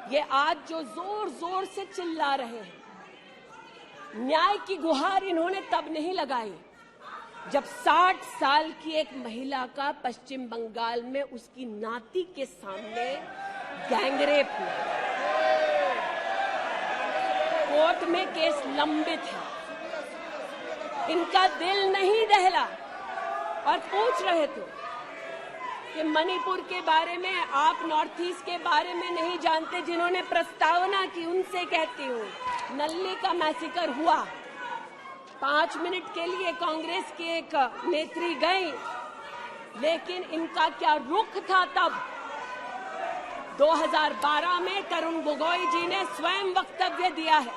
ये आज जो जोर जोर से चिल्ला रहे हैं, न्याय की गुहार इन्होंने तब नहीं लगाई जब 60 साल की एक महिला का पश्चिम बंगाल में उसकी नाती के सामने गैंगरेप हुआ। कोर्ट में केस लंबित है, इनका दिल नहीं दहला और पूछ रहे थे कि मणिपुर के बारे में आप नॉर्थ ईस्ट के बारे में नहीं जानते। जिन्होंने प्रस्तावना की उनसे कहती हूँ, नल्ली का मैसेकर हुआ, 5 मिनट के लिए कांग्रेस की एक नेत्री गई, लेकिन इनका क्या रुख था तब। 2012 में तरुण गोगोई जी ने स्वयं वक्तव्य दिया है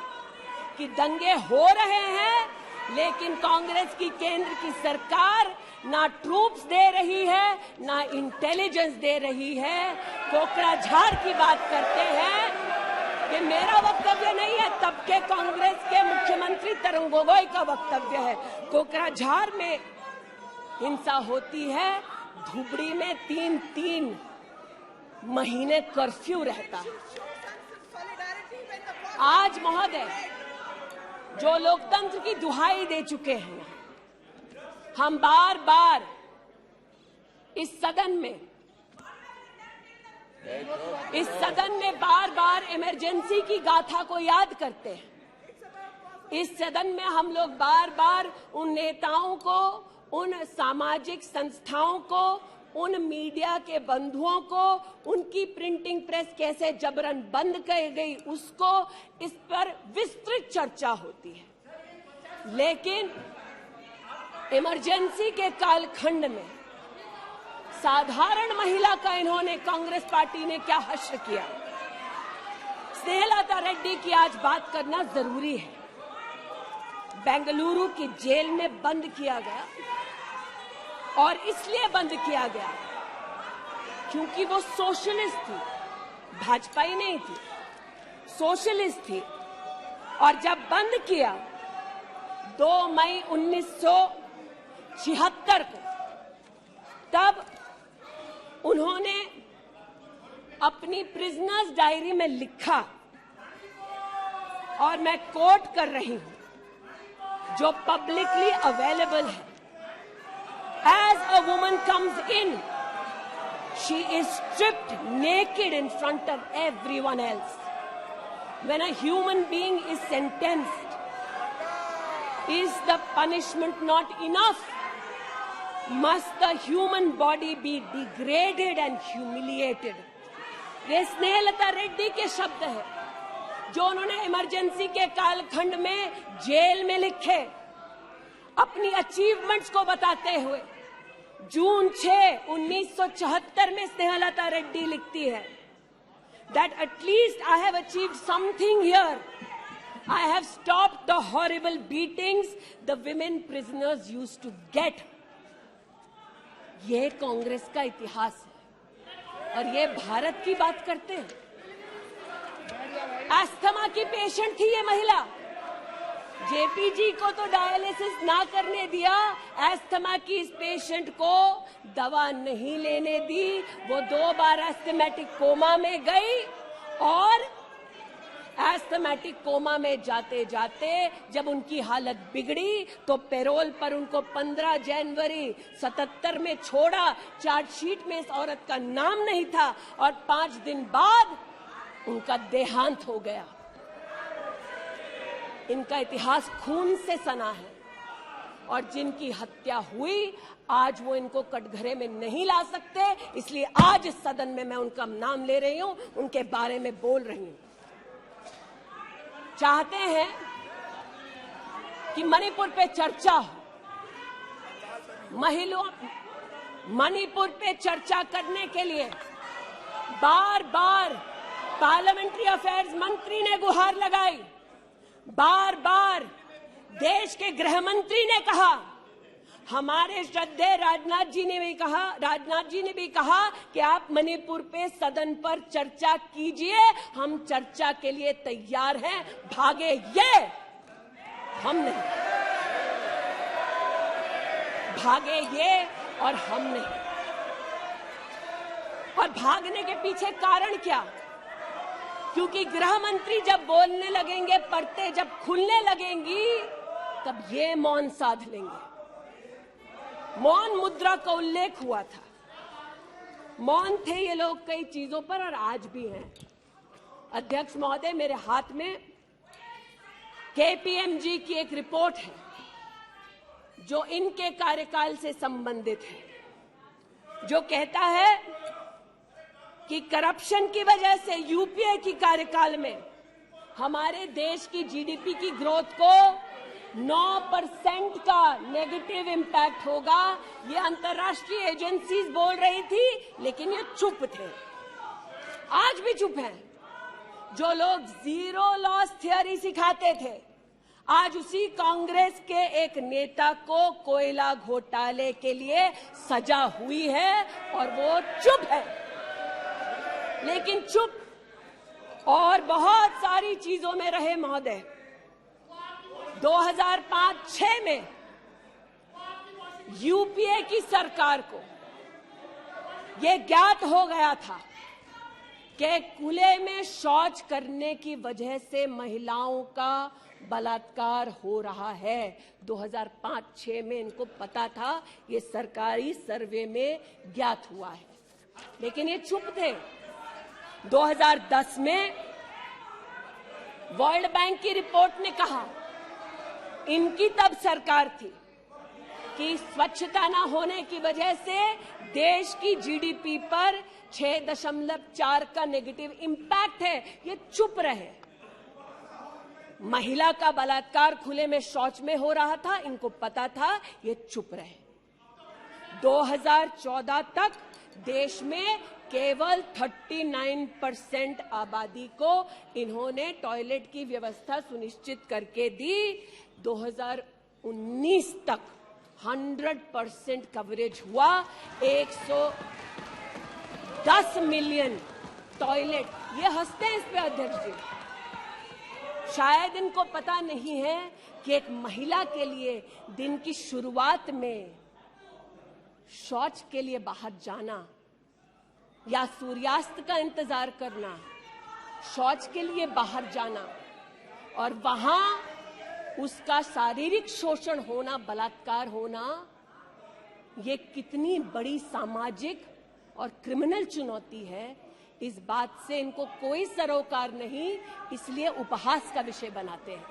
कि दंगे हो रहे हैं, लेकिन कांग्रेस की केंद्र की सरकार ना ट्रूप्स दे रही है, ना इंटेलिजेंस दे रही है। कोकराझार की बात करते हैं, ये मेरा वक्तव्य नहीं है, तब के कांग्रेस के मुख्यमंत्री तरुण गोगोई का वक्तव्य है। कोकराझार में हिंसा होती है, धुबड़ी में 3-3 महीने कर्फ्यू रहता है। आज महोदय, जो लोकतंत्र की दुहाई दे चुके हैं, हम बार बार इस सदन में बार बार इमरजेंसी की गाथा को याद करते हैं। इस सदन में हम लोग बार बार उन नेताओं को, उन सामाजिक संस्थाओं को, उन मीडिया के बंधुओं को, उनकी प्रिंटिंग प्रेस कैसे जबरन बंद कर गई, उसको, इस पर विस्तृत चर्चा होती है। लेकिन इमरजेंसी के कालखंड में साधारण महिला का इन्होंने, कांग्रेस पार्टी ने क्या हश्र किया। स्नेहलता रेड्डी की आज बात करना जरूरी है। बेंगलुरु की जेल में बंद किया गया, और इसलिए बंद किया गया क्योंकि वो सोशलिस्ट थी, भाजपाई नहीं थी, सोशलिस्ट थी। और जब बंद किया 2 मई 1976 को, तब उन्होंने अपनी प्रिजनर्स डायरी में लिखा, और मैं कोट कर रही हूं, जो पब्लिकली अवेलेबल है। As a woman comes in, she is stripped naked in front of everyone else. When a human being is sentenced, is the punishment not enough? Must the human body be degraded and humiliated? ये स्नेहलता रेड्डी के शब्द है, जो उन्होंने emergency के कालखंड में jail में लिखे, अपनी अचीवमेंट्स को बताते हुए। जून 6, 1974 में स्नेहलता रेड्डी लिखती है, that at least I have achieved something here. I have stopped the horrible beatings the women prisoners used to get. ये कांग्रेस का इतिहास है, और ये भारत की बात करते हैं। अस्थमा की पेशेंट थी ये महिला, जेपीजी को तो डायलिसिस ना करने दिया, अस्थमा की इस पेशेंट को दवा नहीं लेने दी। वो 2 बार एस्थमेटिक कोमा में गई, और एस्थमेटिक कोमा में जाते जाते जब उनकी हालत बिगड़ी तो पैरोल पर उनको 15 जनवरी 77 में छोड़ा। चार्जशीट में इस औरत का नाम नहीं था, और 5 दिन बाद उनका देहांत हो गया। इनका इतिहास खून से सना है, और जिनकी हत्या हुई, आज वो इनको कटघरे में नहीं ला सकते, इसलिए आज इस सदन में मैं उनका नाम ले रही हूं, उनके बारे में बोल रही हूं। चाहते हैं कि मणिपुर पे चर्चा हो, मणिपुर पे चर्चा करने के लिए बार बार पार्लियामेंट्री अफेयर्स मंत्री ने गुहार लगाई, बार बार देश के गृह मंत्री ने कहा, हमारे श्रद्धेय राजनाथ जी ने भी कहा कि आप मणिपुर पे सदन पर चर्चा कीजिए, हम चर्चा के लिए तैयार हैं। भागे ये, हम नहीं। भागे ये और हम नहीं। और भागने के पीछे कारण क्या? क्योंकि गृह मंत्री जब बोलने लगेंगे, पढ़ते जब खुलने लगेंगी, तब ये मौन साध लेंगे। मौन मुद्रा का उल्लेख हुआ था। मौन थे ये लोग कई चीजों पर और आज भी हैं। अध्यक्ष महोदय, मेरे हाथ में केपीएमजी की एक रिपोर्ट है जो इनके कार्यकाल से संबंधित है, जो कहता है कि करप्शन की वजह से यूपीए की कार्यकाल में हमारे देश की जीडीपी की ग्रोथ को 9% का नेगेटिव इंपैक्ट होगा। ये अंतर्राष्ट्रीय एजेंसीज बोल रही थी, लेकिन ये चुप थे, आज भी चुप हैं। जो लोग जीरो लॉस थियरी सिखाते थे, आज उसी कांग्रेस के एक नेता को कोयला घोटाले के लिए सजा हुई है और वो चुप है। लेकिन चुप और बहुत सारी चीजों में रहे महोदय। 2005-6 में यूपीए की सरकार को यह ज्ञात हो गया था कि खुले में शौच करने की वजह से महिलाओं का बलात्कार हो रहा है। 2005-6 में इनको पता था, ये सरकारी सर्वे में ज्ञात हुआ है, लेकिन ये चुप थे। 2010 में वर्ल्ड बैंक की रिपोर्ट ने कहा, इनकी तब सरकार थी, कि स्वच्छता न होने की वजह से देश की जीडीपी पर 6.4 का नेगेटिव इंपैक्ट है। ये चुप रहे। महिला का बलात्कार खुले में शौच में हो रहा था, इनको पता था, ये चुप रहे। 2014 तक देश में केवल 39% आबादी को इन्होंने टॉयलेट की व्यवस्था सुनिश्चित करके दी। 2019 तक 100% कवरेज हुआ। 110 मिलियन टॉयलेट। ये हंसते हैं इस पे अध्यक्ष जी। शायद इनको पता नहीं है कि एक महिला के लिए दिन की शुरुआत में शौच के लिए बाहर जाना या सूर्यास्त का इंतजार करना, शौच के लिए बाहर जाना और वहां उसका शारीरिक शोषण होना, बलात्कार होना, ये कितनी बड़ी सामाजिक और क्रिमिनल चुनौती है, इस बात से इनको कोई सरोकार नहीं, इसलिए उपहास का विषय बनाते हैं।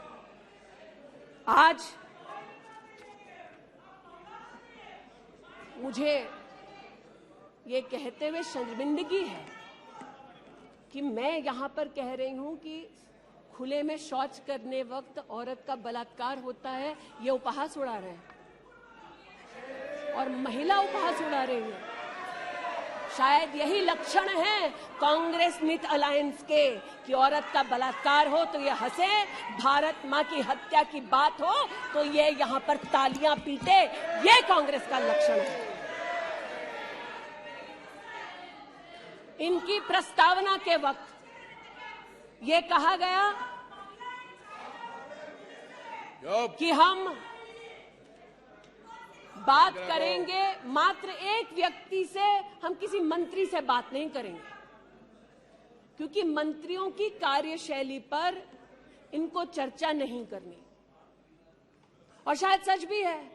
आज मुझे ये कहते हुए शर्मिंदगी है कि मैं यहां पर कह रही हूं कि खुले में शौच करने वक्त औरत का बलात्कार होता है, ये उपहास उड़ा रहे हैं और महिला उपहास उड़ा रही है। शायद यही लक्षण है कांग्रेस मिथ अलायंस के कि औरत का बलात्कार हो तो ये हंसे, भारत मां की हत्या की बात हो तो ये यहां पर तालियां पीटे। ये कांग्रेस का लक्षण है। इनकी प्रस्तावना के वक्त ये कहा गया कि हम बात करेंगे, मात्र एक व्यक्ति से, हम किसी मंत्री से बात नहीं करेंगे, क्योंकि मंत्रियों की कार्यशैली पर इनको चर्चा नहीं करनी। और शायद सच भी है,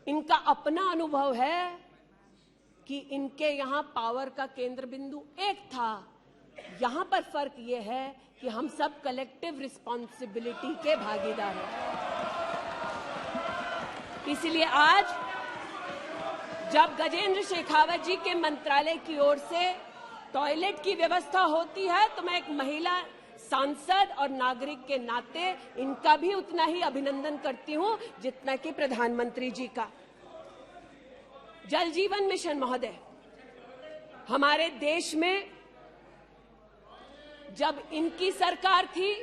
इनका अपना अनुभव है कि इनके यहां पावर का केंद्र बिंदु एक था। यहां पर फर्क यह है कि हम सब कलेक्टिव रिस्पॉन्सिबिलिटी के भागीदार हैं। इसलिए आज जब गजेंद्र शेखावत जी के मंत्रालय की ओर से टॉयलेट की व्यवस्था होती है, तो मैं एक महिला सांसद और नागरिक के नाते इनका भी उतना ही अभिनंदन करती हूं जितना कि प्रधानमंत्री जी का। जल जीवन मिशन महोदय, हमारे देश में जब इनकी सरकार थी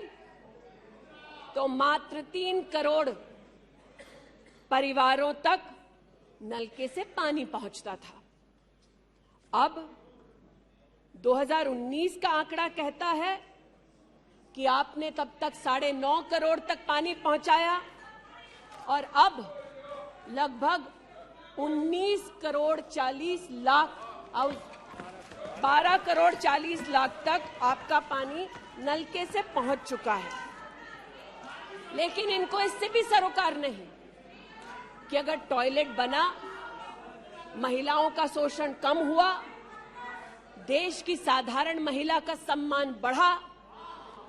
तो मात्र 3 करोड़ परिवारों तक नलके से पानी पहुंचता था। अब 2019 का आंकड़ा कहता है कि आपने तब तक 9.5 करोड़ तक पानी पहुंचाया और अब लगभग 19 करोड़ 40 लाख 12 करोड़ 40 लाख तक आपका पानी नलके से पहुंच चुका है। लेकिन इनको इससे भी सरोकार नहीं कि अगर टॉयलेट बना, महिलाओं का शोषण कम हुआ, देश की साधारण महिला का सम्मान बढ़ा,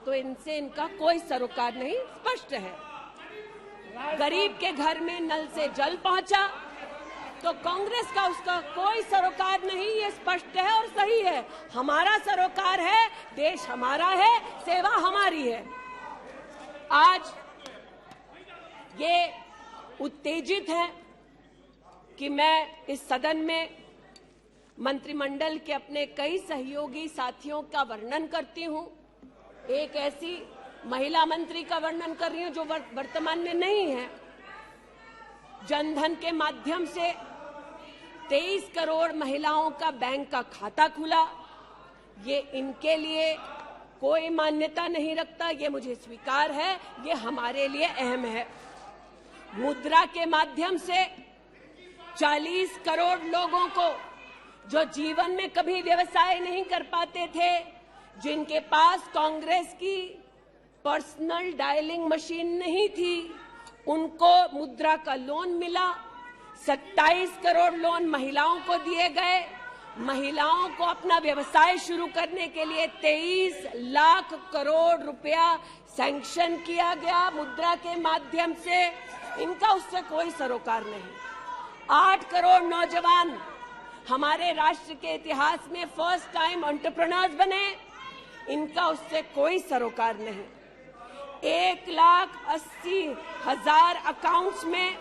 तो इनसे इनका कोई सरोकार नहीं। स्पष्ट है, गरीब के घर में नल से जल पहुंचा तो कांग्रेस का उसका कोई सरोकार नहीं। ये स्पष्ट है और सही है। हमारा सरोकार है, देश हमारा है, सेवा हमारी है। आज ये उत्तेजित है कि मैं इस सदन में मंत्रिमंडल के अपने कई सहयोगी साथियों का वर्णन करती हूं। एक ऐसी महिला मंत्री का वर्णन कर रही हूं जो वर्तमान में नहीं है। जनधन के माध्यम से 23 करोड़ महिलाओं का बैंक का खाता खुला। ये इनके लिए कोई मान्यता नहीं रखता, ये मुझे स्वीकार है, ये हमारे लिए अहम है। मुद्रा के माध्यम से 40 करोड़ लोगों को जो जीवन में कभी व्यवसाय नहीं कर पाते थे, जिनके पास कांग्रेस की पर्सनल डायलिंग मशीन नहीं थी, उनको मुद्रा का लोन मिला। 27 करोड़ लोन महिलाओं को दिए गए। महिलाओं को अपना व्यवसाय शुरू करने के लिए 23 लाख करोड़ रुपया सैंक्शन किया गया मुद्रा के माध्यम से। इनका उससे कोई सरोकार नहीं। 8 करोड़ नौजवान हमारे राष्ट्र के इतिहास में फर्स्ट टाइम एंटरप्रेन्योर्स बने। इनका उससे कोई सरोकार नहीं। 1,80,000 अकाउंट्स में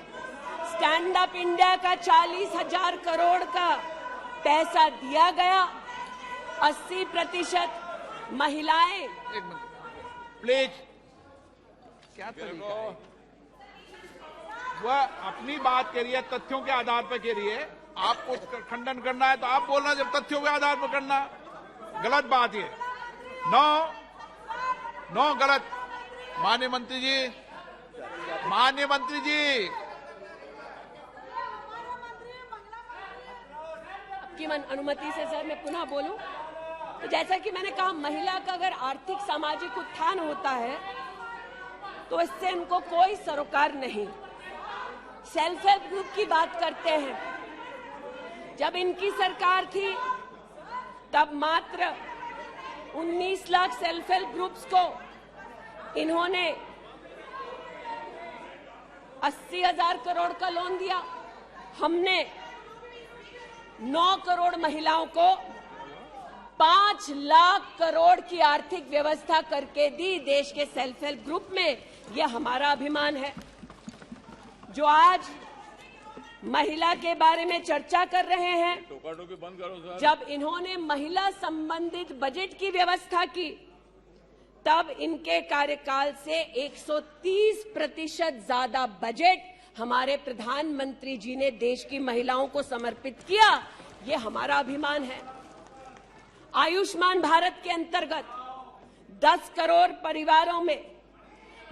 स्टैंड अप इंडिया का 40,000 करोड़ का पैसा दिया गया। 80% महिलाएं। प्लीज, क्या तरीका है? वह अपनी बात कह रही है, तथ्यों के आधार पर कह रही है। आपको खंडन करना है तो आप बोलना, जब तथ्यों के आधार पर करना गलत बात है। नो गलत। माननीय मंत्री जी, आपकी अनुमति से सर मैं पुनः बोलूं तो जैसा कि मैंने कहा, महिला का अगर आर्थिक सामाजिक उत्थान होता है तो इससे इनको कोई सरोकार नहीं। सेल्फ हेल्प ग्रुप की बात करते हैं। जब इनकी सरकार थी तब मात्र 19 लाख सेल्फ हेल्प ग्रुप्स को इन्होंने 80,000 करोड़ का लोन दिया। हमने 9 करोड़ महिलाओं को 5 लाख करोड़ की आर्थिक व्यवस्था करके दी देश के सेल्फ हेल्प ग्रुप में। यह हमारा अभिमान है। जो आज महिला के बारे में चर्चा कर रहे हैं, टोका-टोकी बंद करो सर। जब इन्होंने महिला संबंधित बजट की व्यवस्था की तब इनके कार्यकाल से 130% ज्यादा बजट हमारे प्रधानमंत्री जी ने देश की महिलाओं को समर्पित किया। ये हमारा अभिमान है। आयुष्मान भारत के अंतर्गत 10 करोड़ परिवारों में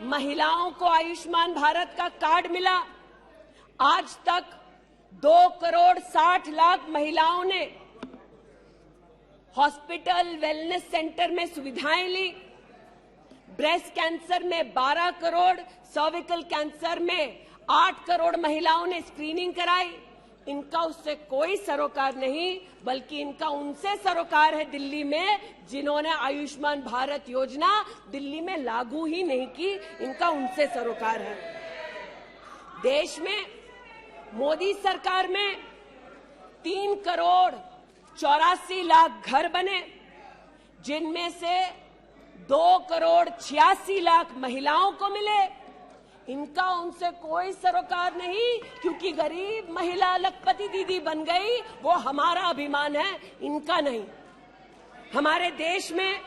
महिलाओं को आयुष्मान भारत का कार्ड मिला। आज तक 2 करोड़ 60 लाख महिलाओं ने हॉस्पिटल वेलनेस सेंटर में सुविधाएं ली। ब्रेस्ट कैंसर में 12 करोड़, सर्विकल कैंसर में 8 करोड़ महिलाओं ने स्क्रीनिंग कराई। इनका उससे कोई सरोकार नहीं, बल्कि इनका उनसे सरोकार है दिल्ली में, जिन्होंने आयुष्मान भारत योजना दिल्ली में लागू ही नहीं की। इनका उनसे सरोकार है। देश में मोदी सरकार में 3 करोड़ 84 लाख घर बने, जिनमें से 2 करोड़ 86 लाख महिलाओं को मिले। इनका उनसे कोई सरोकार नहीं, क्योंकि गरीब महिला लखपति दीदी बन गई, वो हमारा अभिमान है, इनका नहीं। हमारे देश में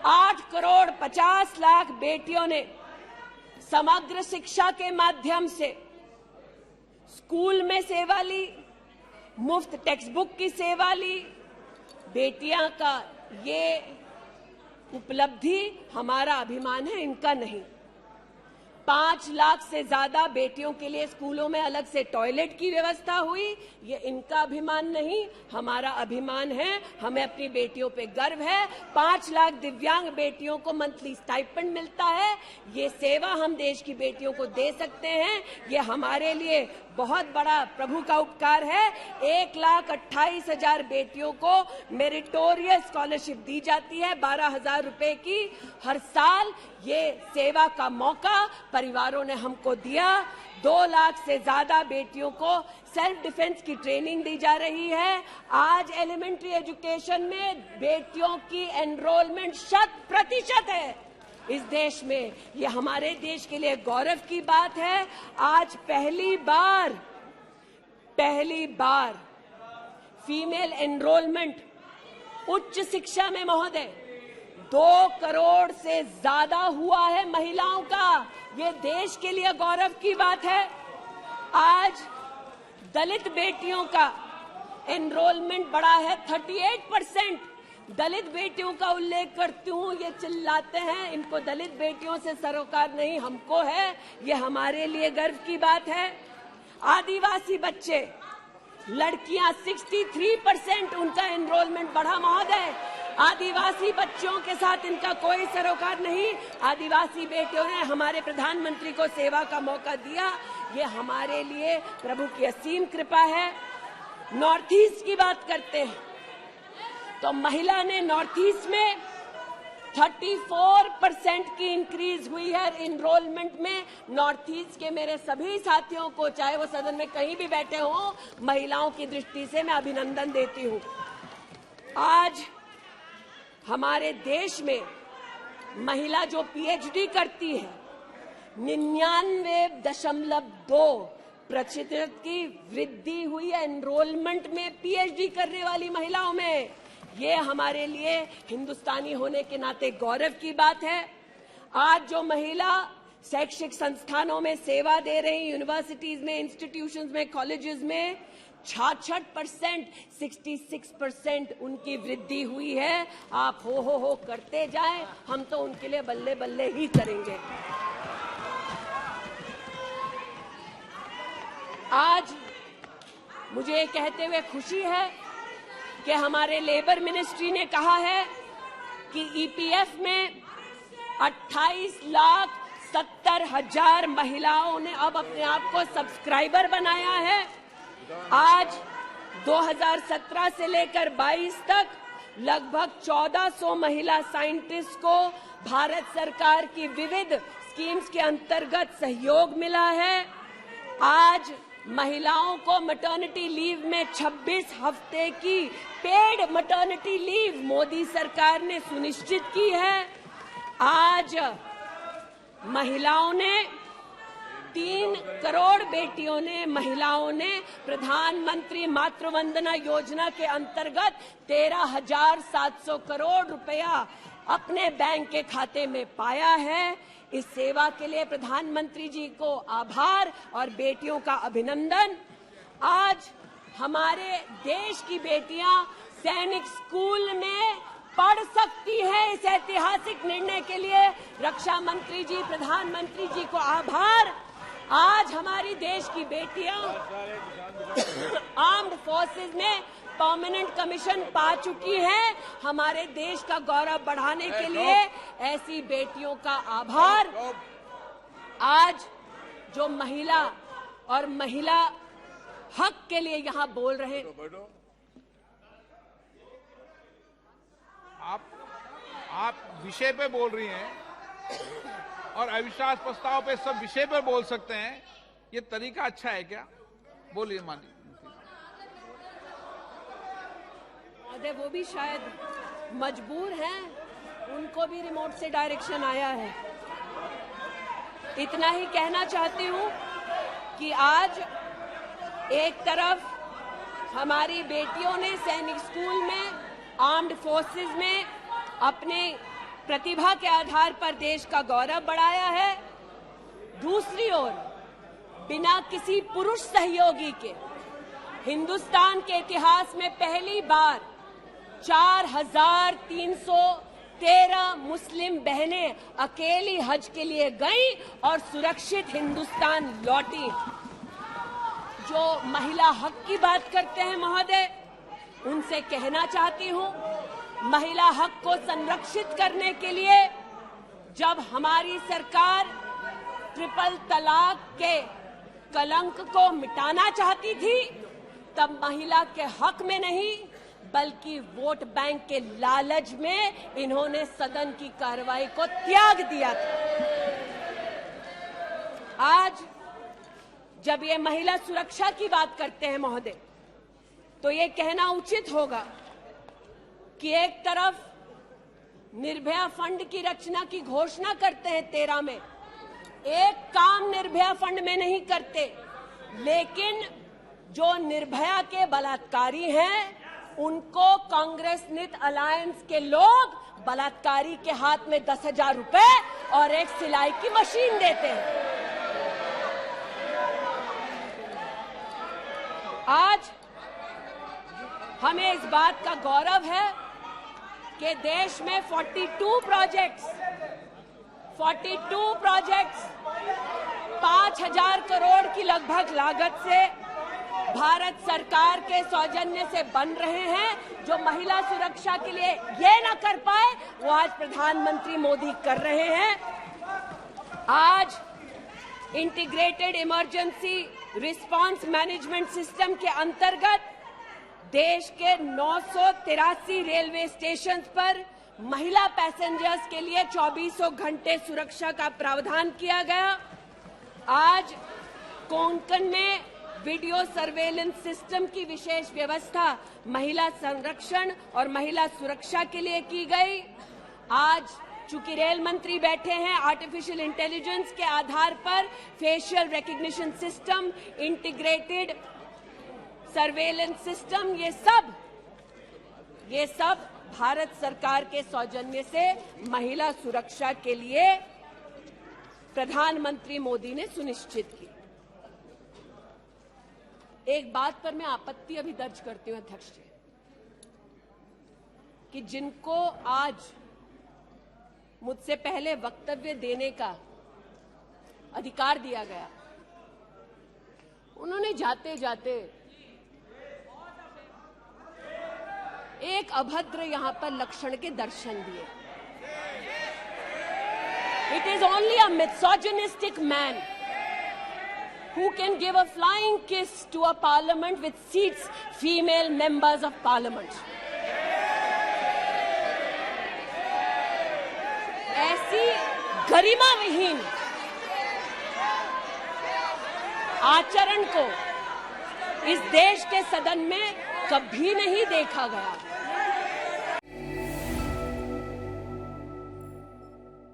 8 करोड़ 50 लाख बेटियों ने समग्र शिक्षा के माध्यम से स्कूल में सेवा ली, मुफ्त टेक्स्ट बुक की सेवा ली। बेटियां का ये उपलब्धि हमारा अभिमान है, इनका नहीं। 5 लाख से ज्यादा बेटियों के लिए स्कूलों में अलग से टॉयलेट की व्यवस्था हुई। ये इनका अभिमान नहीं, हमारा अभिमान है। हमें अपनी बेटियों पे गर्व है। 5 लाख दिव्यांग बेटियों को मंथली स्टाइपेंड मिलता है। ये सेवा हम देश की बेटियों को दे सकते हैं। ये हमारे लिए बहुत बड़ा प्रभु का उपकार है। 1,28,000 बेटियों को मेरिटोरियस स्कॉलरशिप दी जाती है, 12,000 रुपए की हर साल। ये सेवा का मौका परिवारों ने हमको दिया। 2 लाख से ज्यादा बेटियों को सेल्फ डिफेंस की ट्रेनिंग दी जा रही है। आज एलिमेंट्री एजुकेशन में बेटियों की एनरोलमेंट 100% है इस देश में। ये हमारे देश के लिए गौरव की बात है। आज पहली बार फीमेल एनरोलमेंट उच्च शिक्षा में महोदय 2 करोड़ से ज्यादा हुआ है महिलाओं का। ये देश के लिए गौरव की बात है। आज दलित बेटियों का एनरोलमेंट बढ़ा है 38%। दलित बेटियों का उल्लेख करती हूँ, ये चिल्लाते हैं इनको दलित बेटियों से सरोकार नहीं, हमको है। ये हमारे लिए गर्व की बात है। आदिवासी बच्चे, लड़कियां 63% उनका एनरोलमेंट बढ़ा महोदय। आदिवासी बच्चों के साथ इनका कोई सरोकार नहीं। आदिवासी बेटियों ने हमारे प्रधानमंत्री को सेवा का मौका दिया। ये हमारे लिए प्रभु की असीम कृपा है। नॉर्थ ईस्ट की बात करते हैं तो महिला ने नॉर्थ ईस्ट में 34% की इंक्रीज हुई है एनरोलमेंट में। नॉर्थ ईस्ट के मेरे सभी साथियों को, चाहे वो सदन में कहीं भी बैठे हों, महिलाओं की दृष्टि से मैं अभिनंदन देती हूं। आज हमारे देश में महिला जो पीएचडी करती है 99.2% की वृद्धि हुई है एनरोलमेंट में पीएचडी करने वाली महिलाओं में। ये हमारे लिए हिंदुस्तानी होने के नाते गौरव की बात है। आज जो महिला शैक्षिक संस्थानों में सेवा दे रही, यूनिवर्सिटीज में, इंस्टीट्यूशंस में, कॉलेजेस में 66%, 66% उनकी वृद्धि हुई है। आप हो करते जाएं, हम तो उनके लिए बल्ले बल्ले ही करेंगे। आज मुझे ये कहते हुए खुशी है कि हमारे लेबर मिनिस्ट्री ने कहा है कि ईपीएफ में 28,70,000 महिलाओं ने अब अपने आप को सब्सक्राइबर बनाया है। आज 2017 से लेकर 22 तक लगभग 1400 महिला साइंटिस्ट को भारत सरकार की विविध स्कीम्स के अंतर्गत सहयोग मिला है। आज महिलाओं को मैटरनिटी लीव में 26 हफ्ते की पेड मैटरनिटी लीव मोदी सरकार ने सुनिश्चित की है। आज महिलाओं ने 3 करोड़ बेटियों ने, महिलाओं ने प्रधानमंत्री मातृ वंदना योजना के अंतर्गत 13,700 करोड़ रुपया अपने बैंक के खाते में पाया है। इस सेवा के लिए प्रधानमंत्री जी को आभार और बेटियों का अभिनंदन। आज हमारे देश की बेटियां सैनिक स्कूल में पढ़ सकती है। इस ऐतिहासिक निर्णय के लिए रक्षा मंत्री जी, प्रधानमंत्री जी को आभार। आज हमारी देश की बेटियां आर्म्ड फोर्सेस में परमानेंट कमीशन पा चुकी हैं। हमारे देश का गौरव बढ़ाने के लिए ऐसी बेटियों का आभार। आज जो महिला और महिला हक के लिए यहाँ बोल रहे हैं, आप विषय पे बोल रही हैं और अविश्वास प्रस्ताव पे सब विषय पर बोल सकते हैं। ये तरीका अच्छा है क्या? बोलिए माननीय। वो भी शायद मजबूर हैं, उनको भी रिमोट से डायरेक्शन आया है। इतना ही कहना चाहती हूँ कि आज एक तरफ हमारी बेटियों ने सैनिक स्कूल में, आर्म्ड फोर्सेस में अपने प्रतिभा के आधार पर देश का गौरव बढ़ाया है। दूसरी ओर बिना किसी पुरुष सहयोगी के हिंदुस्तान के इतिहास में पहली बार 4,313 मुस्लिम बहनें अकेली हज के लिए गईं और सुरक्षित हिंदुस्तान लौटी। जो महिला हक की बात करते हैं महोदय, उनसे कहना चाहती हूं, महिला हक को संरक्षित करने के लिए जब हमारी सरकार ट्रिपल तलाक के कलंक को मिटाना चाहती थी, तब महिला के हक में नहीं बल्कि वोट बैंक के लालच में इन्होंने सदन की कार्रवाई को त्याग दिया था। आज जब ये महिला सुरक्षा की बात करते हैं महोदय, तो ये कहना उचित होगा कि एक तरफ निर्भया फंड की रचना की घोषणा करते हैं 13 में, एक काम निर्भया फंड में नहीं करते, लेकिन जो निर्भया के बलात्कारी हैं उनको कांग्रेस नित अलायंस के लोग बलात्कारी के हाथ में 10,000 रुपए और एक सिलाई की मशीन देते हैं। आज हमें इस बात का गौरव है कि देश में 42 प्रोजेक्ट्स 5,000 करोड़ की लगभग लागत से भारत सरकार के सौजन्य से बन रहे हैं। जो महिला सुरक्षा के लिए ये न कर पाए, वो आज प्रधानमंत्री मोदी कर रहे हैं। आज integrated emergency response management system के अंतर्गत देश के 983 रेलवे स्टेशन पर महिला पैसेंजर्स के लिए 24 घंटे सुरक्षा का प्रावधान किया गया। आज कोंकण में वीडियो सर्वेलेंस सिस्टम की विशेष व्यवस्था महिला संरक्षण और महिला सुरक्षा के लिए की गई। आज चूंकि रेल मंत्री बैठे हैं, आर्टिफिशियल इंटेलिजेंस के आधार पर facial recognition system, integrated surveillance system, ये सब भारत सरकार के सौजन्य से महिला सुरक्षा के लिए प्रधानमंत्री मोदी ने सुनिश्चित की। एक बात पर मैं आपत्ति अभी दर्ज करती हूं अध्यक्ष जी, कि जिनको आज मुझसे पहले वक्तव्य देने का अधिकार दिया गया, उन्होंने जाते जाते एक अभद्र यहां पर लक्षण के दर्शन दिए। It is only a misogynistic man who can give a flying kiss to a parliament which seats female members of parliament. ऐसी गरिमा विहीन आचरण को इस देश के सदन में कभी नहीं देखा गया।